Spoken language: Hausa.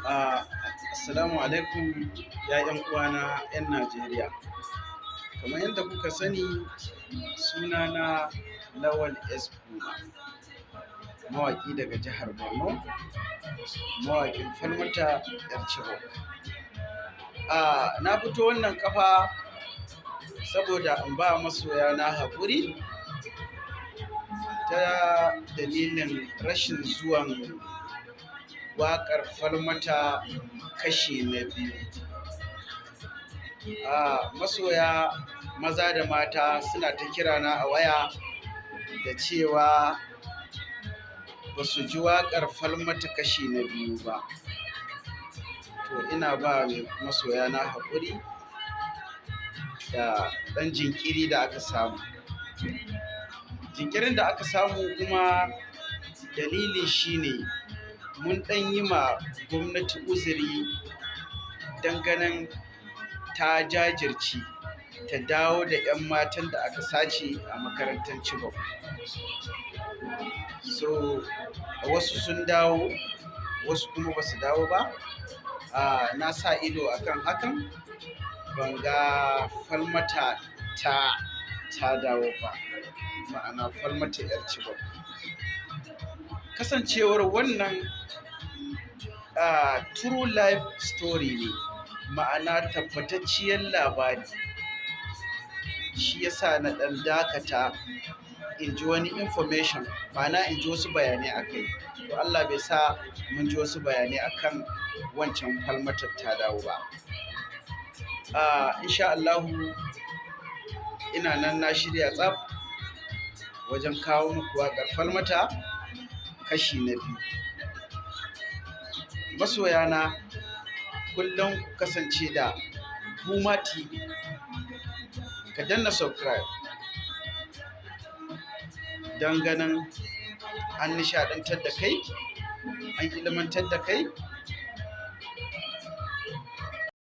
Assalamu alaikum ya 'yan uwana 'yan Najeriya. Kamar yadda kuka sani, sunana Lawal S. Buma, mawaƙi daga jihar Borno, mawaƙin Falmata 'yar Chibok. Na fito wannan ƙafa saboda in ba masoya na haƙuri ta dalilin rashin zuwan waƙar Falmata kashi na biyu. Masoya maza da mata suna ta kirana a waya da cewa ba su ji waƙar Falmata kashi na biyu ba. To ina ba masoya na haƙuri da ɗan jinkiri da aka samu. Jinkirin da aka samu kuma dalili shine mun ɗan yi ma gwamnati uzuri ganin ta jajirce ta dawo da 'yan matan da aka sace a makarantar Chibok. So wasu sun dawo, wasu kuma ba su dawo ba. Na sa ido akan hakan, ban ga Falmata ta dawo ba, ma'ana Falmata 'yar Chibok. Kasancewar wannan true life story ne, ma'ana tabbatacciyar labari, shi yasa na ɗan dakata in ji wani information, ma'ana in ji wasu bayanai akai. To Allah bai sa mun ji wasu bayanai akan wancan Falmata ta dawo ba. Insha Allahu ina nan na shirya tsaf wajen kawo muku waƙar Falmata kashi na biyu. Masoyana, kullum ku kasance da Buma TV, ka danna subscribe don ganin an nishaɗantar da kai, an ilmantar da kai,